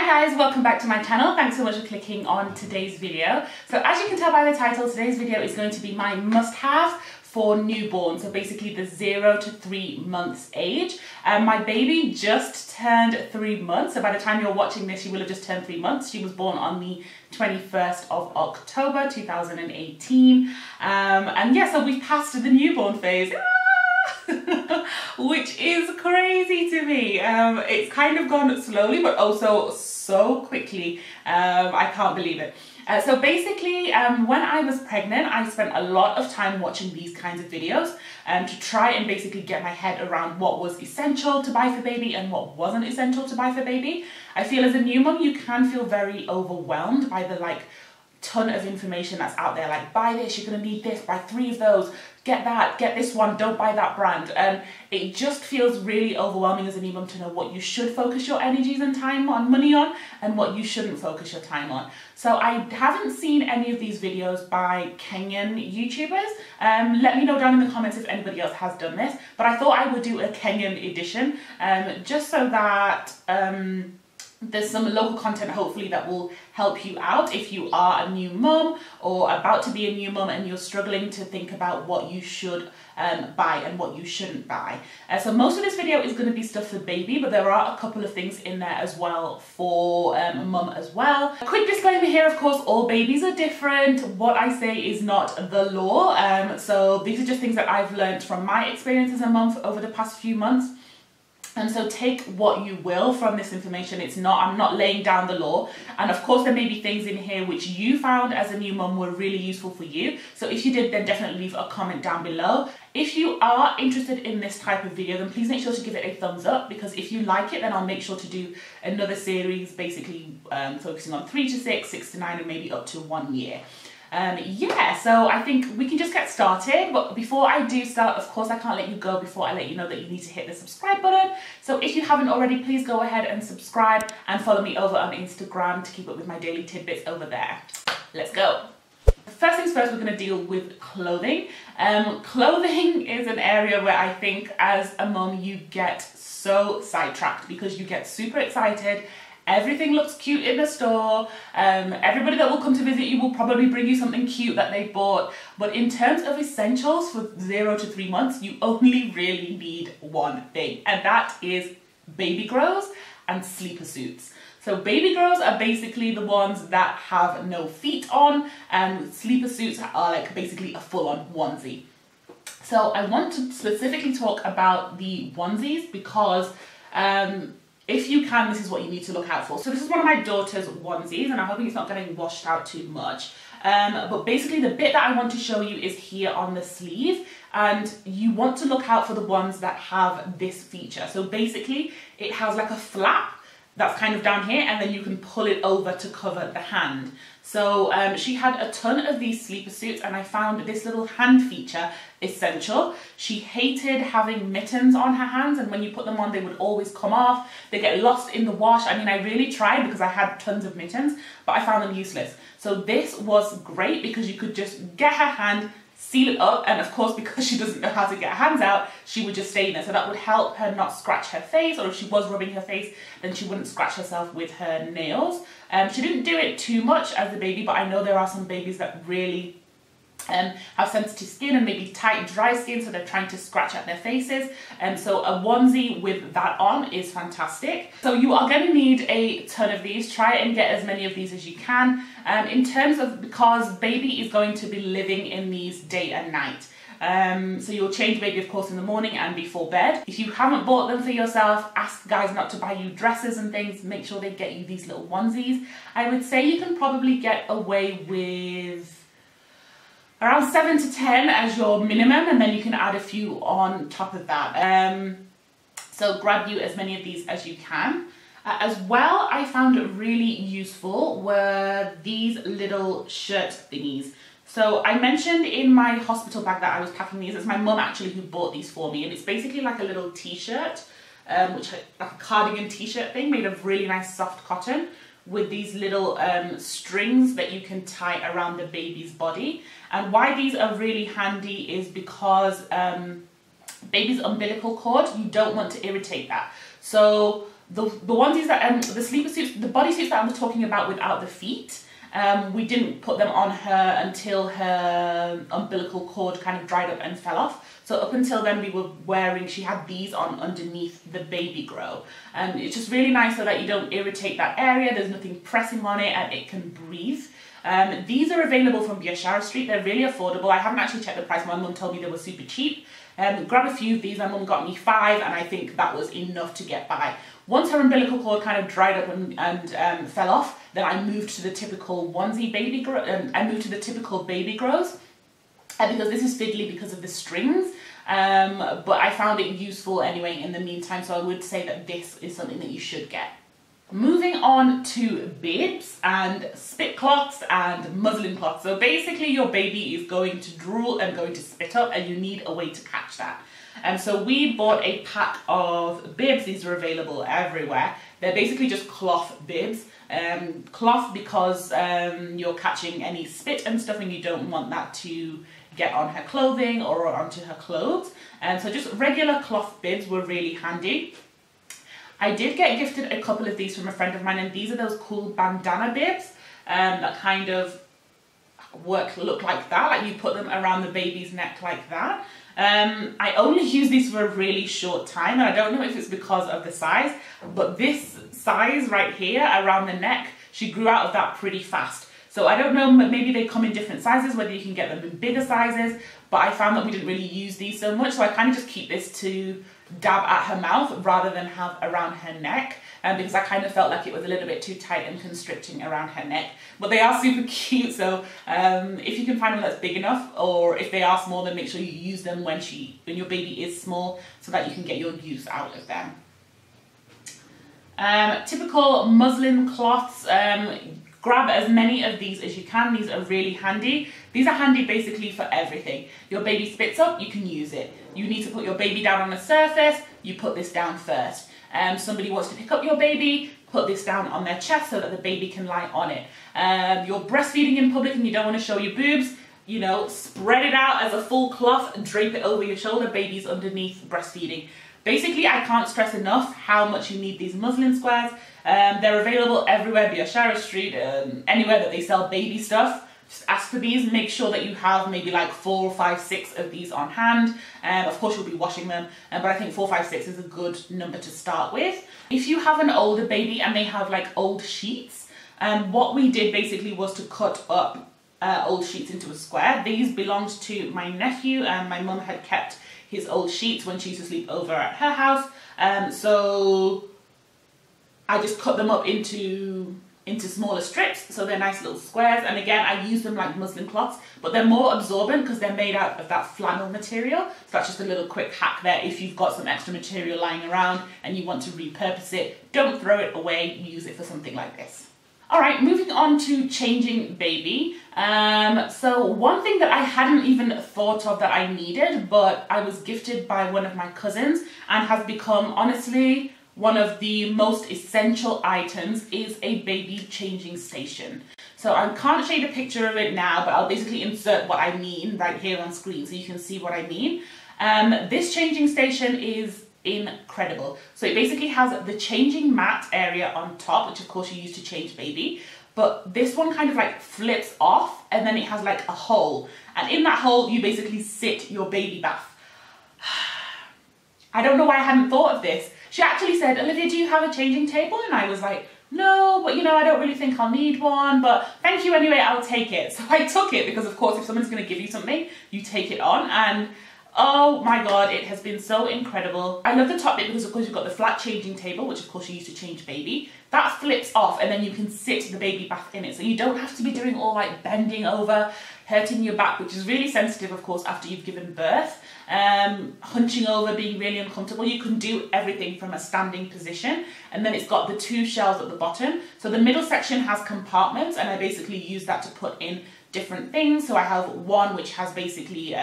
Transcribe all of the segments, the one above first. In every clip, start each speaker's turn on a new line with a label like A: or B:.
A: guys, welcome back to my channel. Thanks so much for clicking on today's video. So as you can tell by the title, today's video is going to be my must-have for newborn, so basically the 0 to 3 months age. My baby just turned 3 months, so by the time you're watching this, she will have just turned 3 months. She was born on the 21st of October 2018, and yeah, so we've passed the newborn phase. Which is crazy to me. It's kind of gone slowly but also so quickly. I can't believe it. So basically, when I was pregnant, I spent a lot of time watching these kinds of videos to try and basically get my head around what was essential to buy for baby and what wasn't essential to buy for baby. I feel as a new mum, you can feel very overwhelmed by the ton of information that's out there, like buy this, you're going to need this, buy 3 of those, get that, get this one, don't buy that brand. It just feels really overwhelming as a new mum to know what you should focus your energies and time on, money on, and what you shouldn't focus your time on. So I haven't seen any of these videos by Kenyan YouTubers. Let me know down in the comments if anybody else has done this, but I thought I would do a Kenyan edition just so that there's some local content hopefully that will help you out if you are a new mum or about to be a new mum and you're struggling to think about what you should buy and what you shouldn't buy. So most of this video is going to be stuff for baby, but there are a couple of things in there as well for mum as well. A quick disclaimer here, of course, all babies are different. What I say is not the law. So these are just things that I've learned from my experience as a mum over the past few months. And so take what you will from this information. I'm not laying down the law. And of course, there may be things in here which you found as a new mum were really useful for you. So if you did, then definitely leave a comment down below. If you are interested in this type of video, then please make sure to give it a thumbs up, because if you like it, then I'll make sure to do another series, basically focusing on 3 to 6, 6 to 9, and maybe up to 1 year. Yeah, so I think we can just get started, but before I do start, of course, I can't let you go before I let you know that you need to hit the subscribe button. So if you haven't already, please go ahead and subscribe and follow me over on Instagram to keep up with my daily tidbits over there. Let's go. First things first, we're going to deal with clothing. Clothing is an area where I think as a mum you get so sidetracked because you get super excited. Everything looks cute in the store. Everybody that will come to visit you will probably bring you something cute that they bought. But in terms of essentials for 0 to 3 months, you only really need one thing, and that is baby grows and sleeper suits. So baby grows are basically the ones that have no feet on, and sleeper suits are like basically a full-on onesie. So I want to specifically talk about the onesies because if you can, this is what you need to look out for. So this is one of my daughter's onesies, and I'm hoping it's not getting washed out too much. But basically the bit that I want to show you is here on the sleeve, and you want to look out for the ones that have this feature. So basically it has like a flap that's kind of down here, and then you can pull it over to cover the hand. So she had a ton of these sleeper suits, and I found this little hand feature essential. She hated having mittens on her hands, and when you put them on, they would always come off. They get lost in the wash. I mean, I really tried because I had tons of mittens, but I found them useless. So this was great because you could just get her hand, seal it up, and of course, because she doesn't know how to get her hands out, she would just stay in there. So that would help her not scratch her face, or if she was rubbing her face, then she wouldn't scratch herself with her nails. She didn't do it too much as a baby, but I know there are some babies that really have sensitive skin and maybe tight, dry skin, so they're trying to scratch at their faces. So a onesie with that on is fantastic. So you are going to need a ton of these. Try and get as many of these as you can. In terms of, because baby is going to be living in these day and night. So you'll change baby, of course, in the morning and before bed. If you haven't bought them for yourself, ask guys not to buy you dresses and things. Make sure they get you these little onesies. I would say you can probably get away with around 7 to 10 as your minimum, and then you can add a few on top of that. So grab you as many of these as you can. As well, I found really useful were these little shirt thingies. So I mentioned in my hospital bag that I was packing these. It's my mum actually who bought these for me, and it's basically like a little t-shirt, like a cardigan t-shirt thing made of really nice soft cotton with these little strings that you can tie around the baby's body. And why these are really handy is because baby's umbilical cord, you don't want to irritate that. So The onesies that, the sleeper suits, the bodysuits that I'm talking about without the feet, we didn't put them on her until her umbilical cord kind of dried up and fell off. So up until then we were wearing, she had these on underneath the baby grow. And it's just really nice so that you don't irritate that area, there's nothing pressing on it, and it can breathe. These are available from Biashara Street, they're really affordable. I haven't actually checked the price, my mum told me they were super cheap. Grab a few of these, my mum got me 5 and I think that was enough to get by. Once her umbilical cord kind of dried up and fell off, then I moved to the typical onesie baby grow. I moved to the typical baby grows because this is fiddly because of the strings. But I found it useful anyway in the meantime, so I would say that this is something that you should get. Moving on to bibs and spit cloths and muslin cloths. So basically your baby is going to drool and going to spit up and you need a way to catch that. And so we bought a pack of bibs. These are available everywhere. They're basically just cloth bibs. Cloth because you're catching any spit and stuff and you don't want that to get on her clothing or onto her clothes. And so just regular cloth bibs were really handy. I did get gifted a couple of these from a friend of mine, and these are those cool bandana bibs that kind of look like that, like you put them around the baby's neck like that. I only used these for a really short time, and I don't know if it's because of the size, but this size right here around the neck, she grew out of that pretty fast. So I don't know, maybe they come in different sizes, whether you can get them in bigger sizes, but I found that we didn't really use these so much, so I kind of just keep this to dab at her mouth rather than have around her neck, because I kind of felt like it was a little bit too tight and constricting around her neck. But they are super cute, so if you can find one that's big enough, or if they are small, then make sure you use them when your baby is small so that you can get your use out of them. Typical muslin cloths. Grab as many of these as you can. These are really handy. These are handy basically for everything. Your baby spits up, you can use it. You need to put your baby down on a surface, you put this down first. Somebody wants to pick up your baby, put this down on their chest so that the baby can lie on it. You're breastfeeding in public and you don't want to show your boobs, you know, spread it out as a full cloth and drape it over your shoulder, baby's underneath breastfeeding. Basically, I can't stress enough how much you need these muslin squares. They're available everywhere, Biashara Street, anywhere that they sell baby stuff. Just ask for these, make sure that you have maybe like 4, 5, 6 of these on hand. Of course you'll be washing them, but I think 4, 5, 6 is a good number to start with. If you have an older baby and they have like old sheets, what we did basically was to cut up old sheets into a square. These belonged to my nephew, and my mum had kept his old sheets when she used to sleep over at her house. So I just cut them up into smaller strips, so they're nice little squares. And again, I use them like muslin cloths, but they're more absorbent because they're made out of that flannel material. So that's just a little quick hack there. If you've got some extra material lying around and you want to repurpose it, don't throw it away, use it for something like this. All right, moving on to changing baby. So one thing that I hadn't even thought of that I needed, but I was gifted by one of my cousins and has become, honestly, one of the most essential items is a baby changing station. So I can't show you the picture of it now, but I'll basically insert what I mean right here on screen so you can see what I mean. This changing station is incredible. So it basically has the changing mat area on top, which of course you use to change baby, but this one kind of like flips off and then it has like a hole, and in that hole you basically sit your baby bath. I don't know why I hadn't thought of this. She actually said, Olivia, do you have a changing table? And I was like, no, but you know, I don't really think I'll need one, but thank you anyway, I'll take it. So I took it because of course if someone's going to give you something, you take it on, and oh my god, it has been so incredible. I love the top bit because of course you've got the flat changing table, which of course you use to change baby. That flips off and then you can sit the baby bath in it. So you don't have to be doing all like bending over, hurting your back, which is really sensitive of course after you've given birth. Hunching over, being really uncomfortable. You can do everything from a standing position. And then it's got the 2 shelves at the bottom. So the middle section has compartments, and I basically use that to put in different things. So I have one which has basically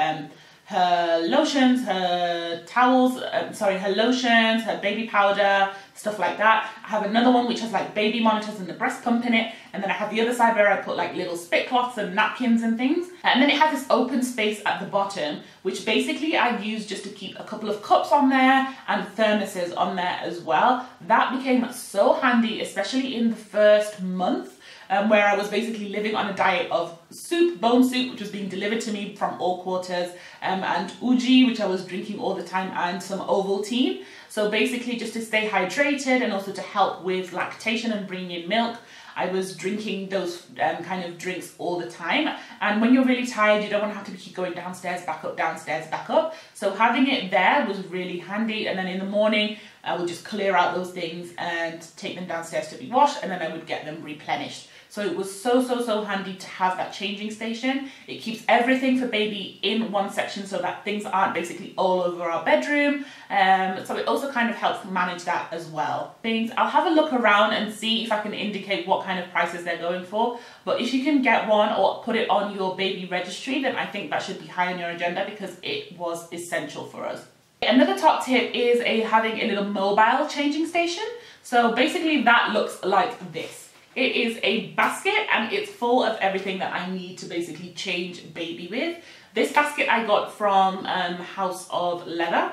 A: her lotions, her towels, her lotions, her baby powder, stuff like that. I have another one which has like baby monitors and the breast pump in it, and then I have the other side where I put like little spit cloths and napkins and things. And then it has this open space at the bottom, which basically I use just to keep a couple of cups on there and thermoses on there as well. That became so handy, especially in the first month. Where I was basically living on a diet of soup, bone soup, which was being delivered to me from all quarters, and uji, which I was drinking all the time, and some Ovaltine. So basically just to stay hydrated and also to help with lactation and bringing in milk, I was drinking those kind of drinks all the time. And when you're really tired, you don't want to have to keep going downstairs, back up, downstairs, back up. So having it there was really handy. And then in the morning, I would just clear out those things and take them downstairs to be washed, and then I would get them replenished. So it was so handy to have that changing station. It keeps everything for baby in one section so that things aren't basically all over our bedroom. So it also kind of helps manage that as well. I'll have a look around and see if I can indicate what kind of prices they're going for. But if you can get one or put it on your baby registry, then I think that should be high on your agenda because it was essential for us. Another top tip is having a little mobile changing station. So basically that looks like this. It is a basket and it's full of everything that I need to basically change baby with. This basket I got from House of Leather,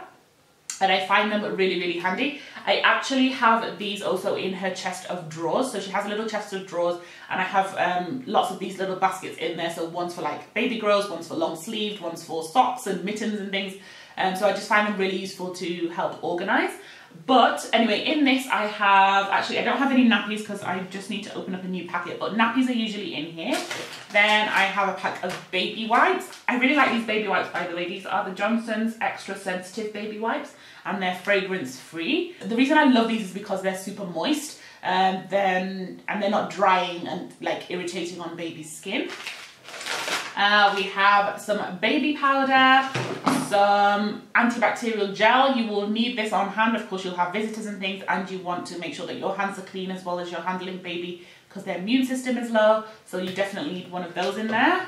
A: and I find them really handy. I actually have these also in her chest of drawers. So she has a little chest of drawers, and I have lots of these little baskets in there. So one's for like baby girls, one's for long sleeved, one's for socks and mittens and things. So I just find them really useful to help organize. But anyway, in this I have, actually I don't have any nappies because I just need to open up a new packet, but nappies are usually in here. Then I have a pack of baby wipes. I really like these baby wipes, by the way. These are the Johnson's Extra Sensitive Baby Wipes, and they're fragrance free. The reason I love these is because they're super moist, and they're not drying and like irritating on baby's skin. We have some baby powder, some antibacterial gel. You will need this on hand. Of course, you'll have visitors and things, and you want to make sure that your hands are clean as well as you're handling baby because their immune system is low. So you definitely need one of those in there.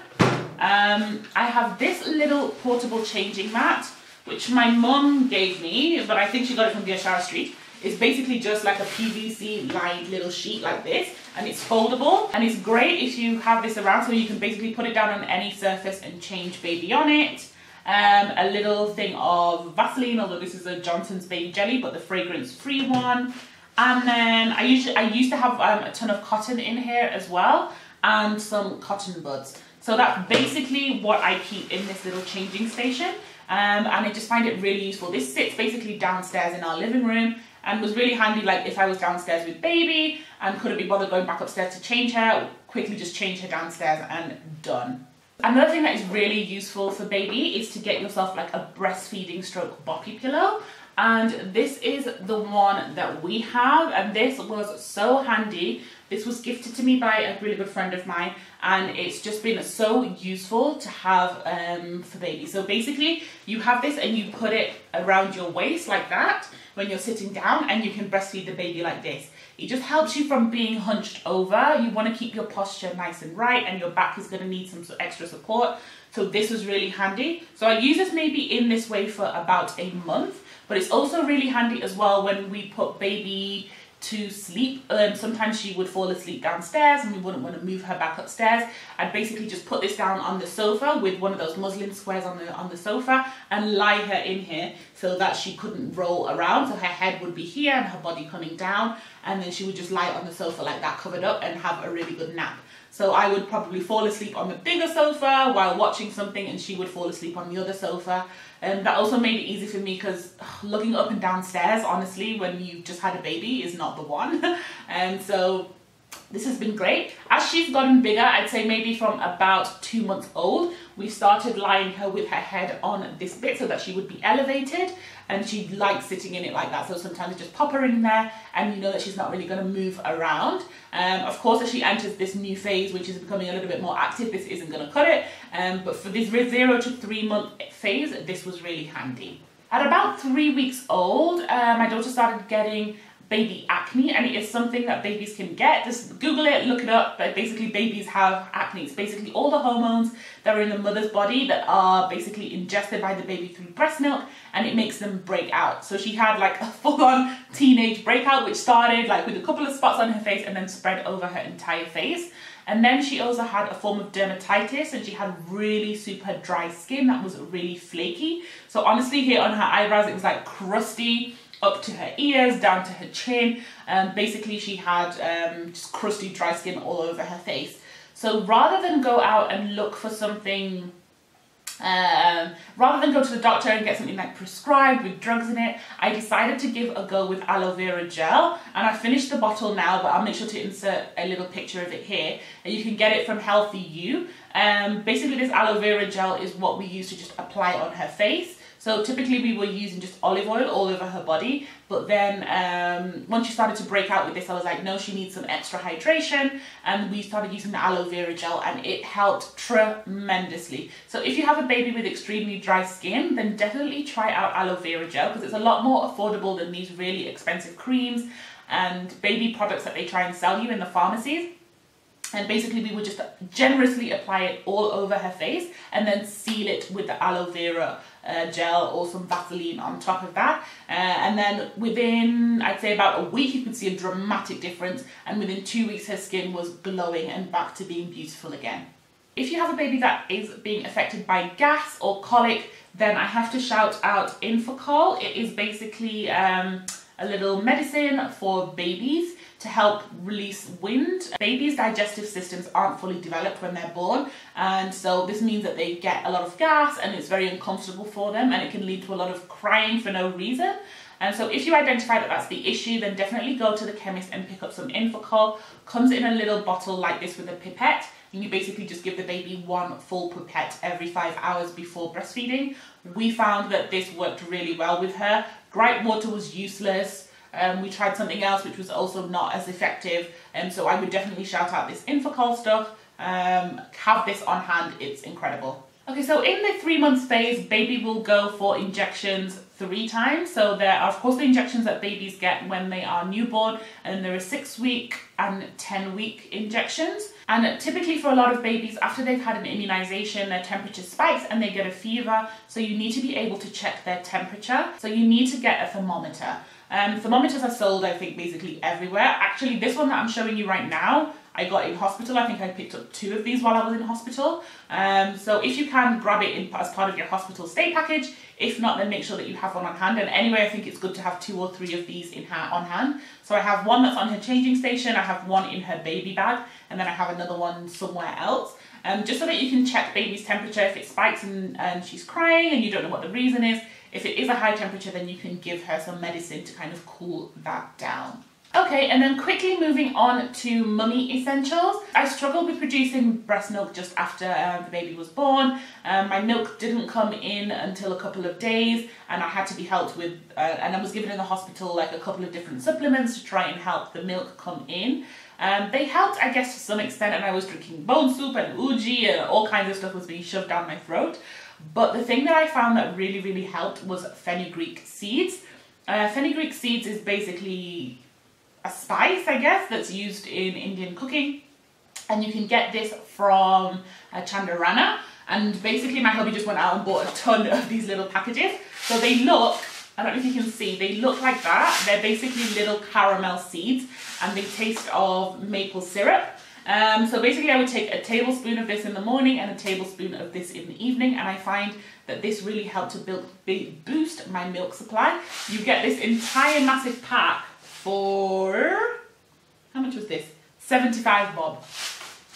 A: I have this little portable changing mat, which my mum gave me, but I think she got it from Bishara Street. It's basically just like a PVC lined little sheet like this, and it's foldable, and it's great if you have this around so you can basically put it down on any surface and change baby on it. A little thing of Vaseline, although this is a Johnson's Baby Jelly, but the fragrance free one. And then I used to have a ton of cotton in here as well, and some cotton buds. So that's basically what I keep in this little changing station, and I just find it really useful. This sits basically downstairs in our living room, and was really handy like if I was downstairs with baby and couldn't be bothered going back upstairs to change her, quickly just change her downstairs and done. Another thing that is really useful for baby is to get yourself like a breastfeeding stroke boppy pillow, and this is the one that we have, and this was so handy. This was gifted to me by a really good friend of mine, and it's just been so useful to have for baby. So basically you have this and you put it around your waist like that when you're sitting down, and you can breastfeed the baby like this. It just helps you from being hunched over. You want to keep your posture nice and right, and your back is going to need some extra support. So this was really handy. So I use this maybe in this way for about a month, but it's also really handy as well when we put baby to sleep. Sometimes she would fall asleep downstairs and we wouldn't want to move her back upstairs. I'd basically just put this down on the sofa with one of those muslin squares on the sofa and lie her in here so that she couldn't roll around. So her head would be here and her body coming down, and then she would just lie on the sofa like that, covered up, and have a really good nap. So I would probably fall asleep on the bigger sofa while watching something, and she would fall asleep on the other sofa. And that also made it easy for me because looking up and downstairs, honestly, when you've just had a baby is not the one. And so this has been great. As she's gotten bigger, I'd say maybe from about 2 months old, we started lying her with her head on this bit so that she would be elevated, and she likes sitting in it like that. So sometimes I just pop her in there, and you know that she's not really going to move around. Of course, as she enters this new phase, which is becoming a little bit more active, this isn't going to cut it. But for this 0 to 3 month phase, this was really handy. At about 3 weeks old, my daughter started getting baby acne, and it is something that babies can get. Just Google it, look it up, but basically babies have acne. It's basically all the hormones that are in the mother's body that are basically ingested by the baby through breast milk, and it makes them break out. So she had like a full-on teenage breakout, which started like with a couple of spots on her face and then spread over her entire face. And then she also had a form of dermatitis, and she had really super dry skin that was really flaky. So honestly, here on her eyebrows, it was like crusty up to her ears, down to her chin. Basically, she had just crusty dry skin all over her face. So rather than go out and look for something, rather than go to the doctor and get something like prescribed with drugs in it, I decided to give a go with aloe vera gel, and I finished the bottle now, but I'll make sure to insert a little picture of it here, and you can get it from Healthy You. Basically this aloe vera gel is what we use to just apply on her face. So typically we were using just olive oil all over her body, but then once she started to break out with this, I was like, no, she needs some extra hydration, and we started using the aloe vera gel, and it helped tremendously. So if you have a baby with extremely dry skin, then definitely try out aloe vera gel, because it's a lot more affordable than these really expensive creams and baby products that they try and sell you in the pharmacies. And basically we would just generously apply it all over her face and then seal it with the aloe vera gel or some Vaseline on top of that. And then within, I'd say about a week, you could see a dramatic difference. And within 2 weeks, her skin was glowing and back to being beautiful again. If you have a baby that is being affected by gas or colic, then I have to shout out Infocol. It is basically a little medicine for babies to help release wind. Babies' digestive systems aren't fully developed when they're born, and so this means that they get a lot of gas and it's very uncomfortable for them, and it can lead to a lot of crying for no reason. And so if you identify that that's the issue, then definitely go to the chemist and pick up some Infocol. Comes in a little bottle like this with a pipette, and you basically just give the baby one full pipette every 5 hours before breastfeeding. We found that this worked really well with her. Gripe water was useless. We tried something else which was also not as effective, and so I would definitely shout out this Infocol stuff. Have this on hand, it's incredible. Okay, so in the 3 months phase, baby will go for injections 3 times. So there are of course the injections that babies get when they are newborn, and there are 6-week and 10-week injections. And typically for a lot of babies, after they've had an immunization, their temperature spikes and they get a fever. So you need to be able to check their temperature. So you need to get a thermometer. Thermometers are sold, I think, basically everywhere. Actually, this one that I'm showing you right now, I got in hospital. I think I picked up 2 of these while I was in hospital. So if you can, grab it as part of your hospital stay package. If not, then make sure that you have one on hand. And anyway, I think it's good to have 2 or 3 of these on hand. So I have one that's on her changing station, I have one in her baby bag, and then I have another one somewhere else. Just so that you can check baby's temperature if it spikes and she's crying and you don't know what the reason is. If it is a high temperature, then you can give her some medicine to kind of cool that down. Okay, and then quickly moving on to mummy essentials. I struggled with producing breast milk just after the baby was born. My milk didn't come in until a couple of days, and I had to be helped with, and I was given in the hospital like a couple of different supplements to try and help the milk come in. They helped, I guess, to some extent, and I was drinking bone soup and uji and all kinds of stuff was being shoved down my throat. But the thing that I found that really, really helped was fenugreek seeds. Fenugreek seeds is basically a spice, I guess, that's used in Indian cooking. And you can get this from Chandarana. And basically my hubby just went out and bought a ton of these little packages. So they look, I don't know if you can see, they look like that. They're basically little caramel seeds and they taste of maple syrup. So basically I would take a tablespoon of this in the morning and a tablespoon of this in the evening, and I find that this really helped to boost my milk supply. You get this entire massive pack for, how much was this? 75 bob.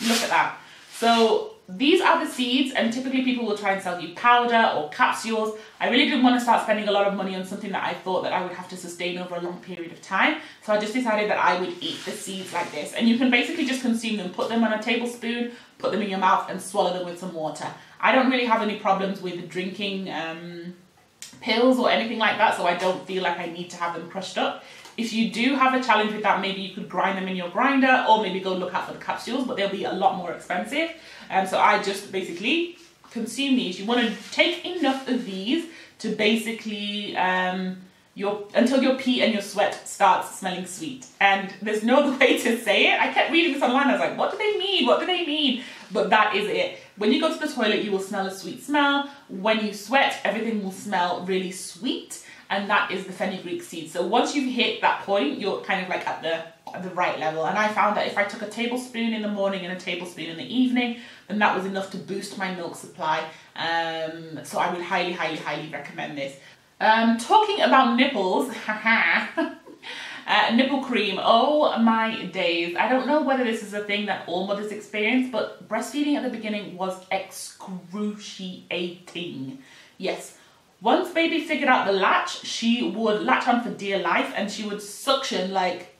A: Look at that. So these are the seeds, and typically people will try and sell you powder or capsules. I really didn't want to start spending a lot of money on something that I thought that I would have to sustain over a long period of time. So I just decided that I would eat the seeds like this. And you can basically just consume them, put them on a tablespoon, put them in your mouth and swallow them with some water. I don't really have any problems with drinking pills or anything like that, so I don't feel like I need to have them crushed up. If you do have a challenge with that, maybe you could grind them in your grinder, or maybe go look out for the capsules, but they'll be a lot more expensive. So I just basically consume these. You want to take enough of these to basically, until your pee and your sweat starts smelling sweet. And there's no other way to say it. I kept reading this online. I was like, what do they mean? What do they mean? But that is it. When you go to the toilet, you will smell a sweet smell. When you sweat, everything will smell really sweet. And that is the fenugreek seed. So once you've hit that point, you're kind of like at the right level. And I found that if I took a tablespoon in the morning and a tablespoon in the evening, then that was enough to boost my milk supply. So I would highly, highly, highly recommend this. Talking about nipples, nipple cream, oh my days. I don't know whether this is a thing that all mothers experience, but breastfeeding at the beginning was excruciating. Yes. Once baby figured out the latch, she would latch on for dear life and she would suction like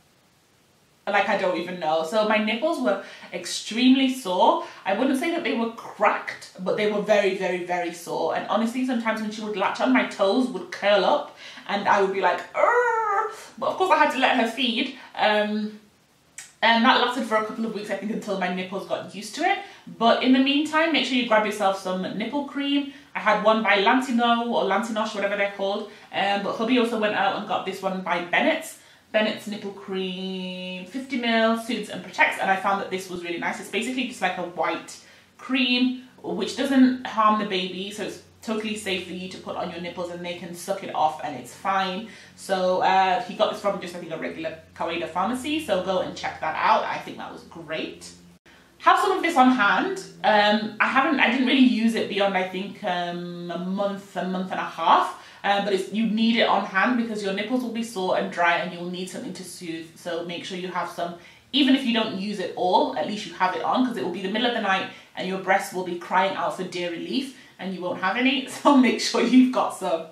A: I don't even know. So my nipples were extremely sore. I wouldn't say that they were cracked, but they were very, very, very sore. And honestly, sometimes when she would latch on, my toes would curl up and I would be like, "Arr!" But of course I had to let her feed. And that lasted for a couple of weeks, I think, until my nipples got used to it. But in the meantime, make sure you grab yourself some nipple cream. I had one by Lantino or Lantinosh, whatever they're called. But hubby also went out and got this one by Bennett's nipple cream, 50ml, soothes and protects. And I found that this was really nice. It's basically just like a white cream, which doesn't harm the baby. So it's totally safe for you to put on your nipples and they can suck it off and it's fine. So he got this from just, I think, a regular Kawaida pharmacy. So go and check that out. I think that was great. Have some of this on hand. I didn't really use it beyond, I think, a month and a half. But you need it on hand because your nipples will be sore and dry and you'll need something to soothe. So make sure you have some, even if you don't use it all, at least you have it on, because it will be the middle of the night and your breasts will be crying out for dear relief and you won't have any. So make sure you've got some.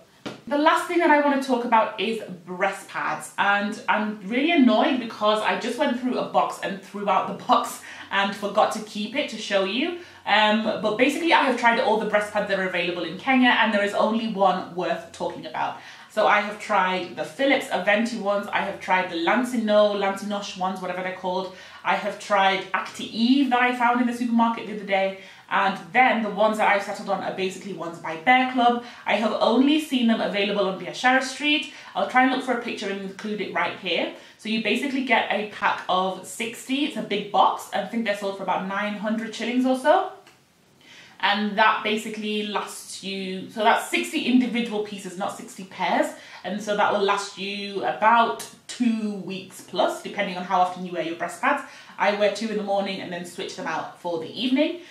A: The last thing that I want to talk about is breast pads, and I'm really annoyed because I just went through a box and threw out the box and forgot to keep it to show you. But basically I have tried all the breast pads that are available in Kenya and there is only one worth talking about. So I have tried the Philips Aventi ones, I have tried the Lantinosh ones, whatever they're called. I have tried Acne that I found in the supermarket the other day. And then the ones that I've settled on are basically ones by Bear Club. I have only seen them available on Biashara Street. I'll try and look for a picture and include it right here. So you basically get a pack of 60, it's a big box. I think they're sold for about 900 shillings or so. And that basically lasts you, so that's 60 individual pieces, not 60 pairs. And so that will last you about 2 weeks plus, depending on how often you wear your breast pads. I wear 2 in the morning and then switch them out for the evening.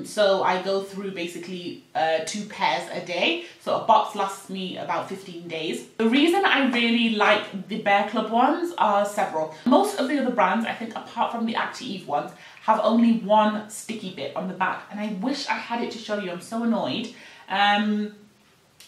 A: So I go through basically 2 pairs a day. So a box lasts me about 15 days. The reason I really like the Bear Club ones are several. Most of the other brands, I think apart from the Active ones, have only one sticky bit on the back. And I wish I had it to show you, I'm so annoyed.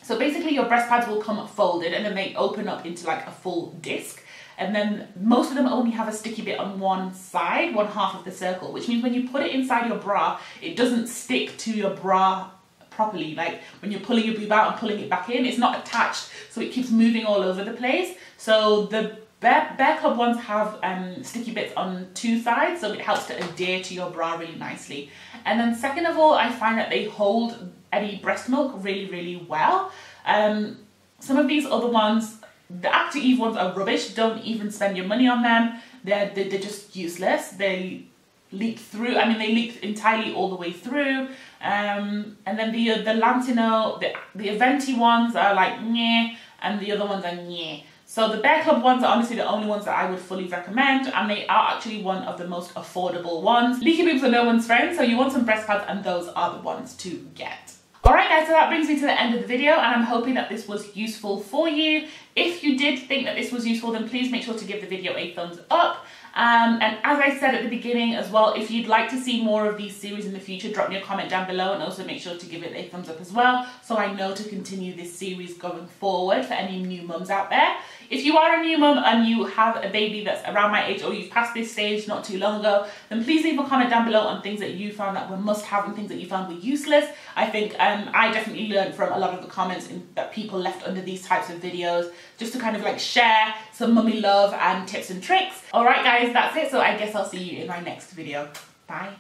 A: So basically your breast pads will come folded and then they open up into like a full disc. And then most of them only have a sticky bit on one side, one half of the circle, which means when you put it inside your bra, it doesn't stick to your bra properly. Like when you're pulling your boob out and pulling it back in, it's not attached, so it keeps moving all over the place. So the Bear Club ones have sticky bits on 2 sides, so it helps to adhere to your bra really nicely. And then second of all, I find that they hold any breast milk really, really well. Some of these other ones, the Active ones are rubbish. Don't even spend your money on them. They're just useless. They leak through. I mean, they leak entirely all the way through. And then the Lantino, the Aventi ones are like nyeh, and the other ones are nyeh. So the Bear Club ones are honestly the only ones that I would fully recommend, and they are actually one of the most affordable ones. Leaky boobs are no one's friend, so you want some breast pads and those are the ones to get. Alright guys, so that brings me to the end of the video and I'm hoping that this was useful for you. If you did think that this was useful, then please make sure to give the video a thumbs up. And as I said at the beginning as well, if you'd like to see more of these series in the future, drop me a comment down below and also make sure to give it a thumbs up as well, so I know to continue this series going forward for any new mums out there. If you are a new mum and you have a baby that's around my age or you've passed this stage not too long ago, then please leave a comment down below on things that you found that were must-have and things that you found were useless. I think I definitely learned from a lot of the comments that people left under these types of videos, just to kind of like share some mummy love and tips and tricks. Alright guys, that's it. So I guess I'll see you in my next video. Bye.